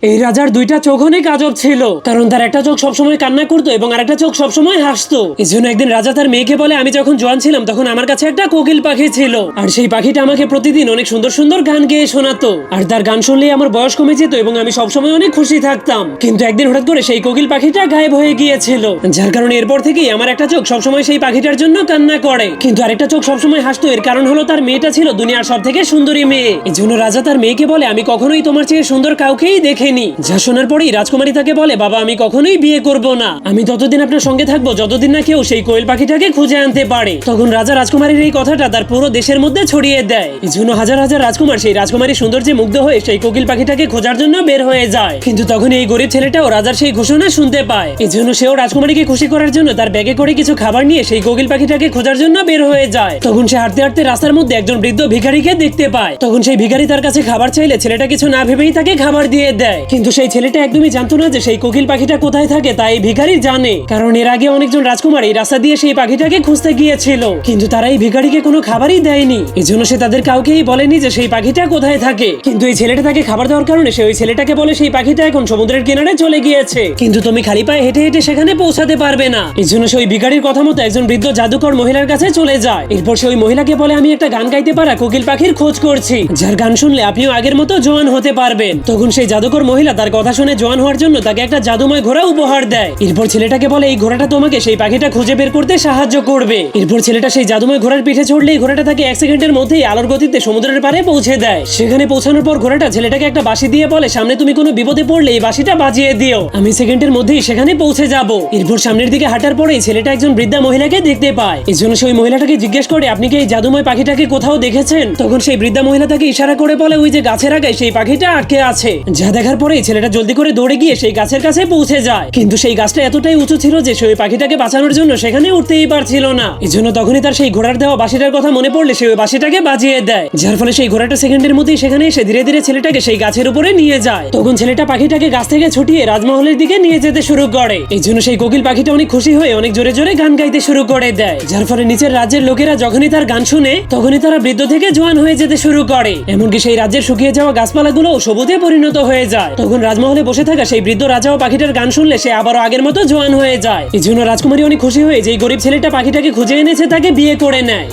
এই রাজার দুইটা চোখ অনেক আজব ছিল, কারণ তার একটা চোখ সবসময় কান্না করতো এবং আরেকটা চোখ সবসময় হাসতো। এই জন্য একদিন রাজা তার মেয়েকে বলে, আমি যখন জোয়ান ছিলাম তখন আমার কাছে একটা কোকিল পাখি ছিল, আর সেই পাখিটা আমাকে প্রতিদিন অনেক সুন্দর সুন্দর গান গেয়ে শোনাতো, আর তার গান শুনলেই আমার বয়স কমে যেত এবং আমি সবসময় অনেক খুশি থাকতাম। কিন্তু একদিন হঠাৎ করে সেই কোকিল পাখিটা গায়েব হয়ে গিয়েছিল, যার কারণে এরপর থেকেই আমার একটা চোখ সবসময় সেই পাখিটার জন্য কান্না করে, কিন্তু আরেকটা চোখ সবসময় হাসতো। এর কারণ হলো তার মেয়েটা ছিল দুনিয়ার সব থেকে সুন্দরী মেয়ে। এই জন্য রাজা তার মেয়েকে বলে, আমি কখনোই তোমার চেয়ে সুন্দর কাউকেই দেখিনি। যা শোনার পরেই রাজকুমারী তাকে বলে, বাবা আমি কখনোই বিয়ে করব না, আমি ততদিন আপনার সঙ্গে থাকবো যতদিন না কেউ সেই কোয়েল পাখিটাকে খুঁজে আনতে পারে। তখন রাজা রাজকুমারীর এই কথাটা তার পুরো দেশের মধ্যে ছড়িয়ে দেয়। এই জন্য হাজার হাজার রাজকুমার সেই রাজকুমারী সৌন্দর্যে মুগ্ধ হয়ে সেই কোকিল পাখিটাকে খোঁজার জন্য বের হয়ে যায়। কিন্তু তখন এই গরিব ছেলেটাও রাজার সেই ঘোষণা শুনতে পায়। এই জন্য সেও রাজকুমারীকে খুশি করার জন্য তার ব্যাগে করে কিছু খাবার নিয়ে সেই কোকিল পাখিটাকে খোঁজার জন্য বের হয়ে যায়। তখন সে হাঁটতে হাঁটতে রাস্তার মধ্যে একজন বৃদ্ধ ভিখারিকে দেখতে পায়। তখন সেই ভিখারি তার কাছে খাবার চাইলে ছেলেটা কিছু না ভেবেই তাকে খাবার দিয়ে দেয়। কিন্তু সেই ছেলেটা একদমই জানতো না যে সেই কোকিল পাখিটা কোথায় থাকে, তাই ভিখারি জানে, কারণ এর আগে অনেকজন রাজকুমার এই রাস্তা দিয়ে সেই পাখিটাকে খুঁজতে গিয়েছিল, কিন্তু তারা এই ভিখারিকে কোনো খাবারই দেয়নি। এই জন্য সে তাদের কাউকেই বলেনি যে সেই পাখিটা কোথায় থাকে। কিন্তু এই ছেলেটা তাকে খাবার দেওয়ার কারণে সে ওই ছেলেটাকে বলে, সেই পাখিটা এখন সমুদ্রের কিনারে চলে গিয়েছে, কিন্তু তুমি খালি পায়ে হেঁটে হেঁটে সেখানে পৌঁছাতে পারবে না। এই জন্য সে ওই ভিখারির কথা মতো একজন বৃদ্ধ জাদুকর মহিলার কাছে চলে যায়। এরপর সে ওই মহিলাকে বলে, আমি একটা গান গাইতে পারা কোকিল পাখির খোঁজ করছি, যার গান শুনলে আপনিও আগের মতো জোয়ান হতে পারবেন। তখন সেই জাদুকর মহিলা তার কথা শুনে জোয়ান হওয়ার জন্য তাকে একটা জাদুময় ঘোড়া উপহার দেয়। এরপর ছেলেটাকে বলে, এই ঘোড়াটা তোমাকে সেই পাখিটা খুঁজে বের করতে সাহায্য করবে। এরপর ছেলেটা সেই জাদুময় ঘোড়ার পিঠে চড়লে ঘোড়াটা তাকে 1 সেকেন্ডের মধ্যেই আলোর গতিতে সমুদ্রের পাড়ে পৌঁছে দেয়। সেখানে পৌঁছানোর পর ঘোড়াটা ছেলেটাকে একটা বাঁশি দিয়ে বলে, সামনে তুমি কোনো বিপদে পড়লে এই বাঁশিটা বাজিয়ে দিও, আমি সেকেন্ডের মধ্যেই সেখানে পৌঁছে যাব। এরপর সামনের দিকে হাঁটার পরেই ছেলেটা একজন বৃদ্ধা মহিলাকে দেখতে পায়। এই জন্য সেই মহিলাটাকে জিজ্ঞেস করে, আপনি কি এই জাদুময় পাখিটাকে কোথাও দেখেছেন? তখন সেই বৃদ্ধা মহিলা তাকে ইশারা করে বলে, ওই যে গাছের আগায় সেই পাখিটা আটকে আছে। যা দেখার পরেই ছেলেটা জলদি করে দৌড়ে গিয়ে সেই গাছের কাছে পৌঁছে যায়, কিন্তু সেই গাছটা এতটাই উঁচু ছিল যে সেই পাখিটাকে বাঁচানোর জন্য সেখানে উঠতেই পারছিল না। এই জন্য তখনই তার সেই ঘোড়ার দেওয়া বাঁশিটার কথা মনে পড়লে সে ওই বাঁশিটাকে বাজিয়ে দেয়, যার ফলে সেই ঘোড়াটা সেকেন্ডের মধ্যেই সেখানে এসে ধীরে ধীরে ছেলেটাকে সেই গাছের উপরে নিয়ে যায়। তখন ছেলেটা পাখিটাকে গাছ থেকে ছুটিয়ে রাজমহলের দিকে নিয়ে যেতে শুরু করে। এই জন্য সেই কোকিল পাখিটা অনেক খুশি হয়ে অনেক জোরে জোরে গান গাইতে শুরু করে দেয়, যার ফলে নিচের রাজ্যের লোকেরা যখনই তার গান শুনে তখনই তারা বৃদ্ধ থেকে জোয়ান হয়ে যেতে শুরু করে। এমনকি সেই রাজ্যের শুকিয়ে যাওয়া গাছপালাগুলো সবুজে পরিণত হয়ে যায়। তখন রাজমহলে বসে থাকা সেই বৃদ্ধ রাজাও পাখিটার গান শুনলে সে আবারও আগের মতো জোয়ান হয়ে যায়। এই জন্য রাজকুমারী অনেক খুশি হয়ে যে গরিব ছেলেটা পাখিটাকে খুঁজে এনেছে তাকে বিয়ে করে নেয়।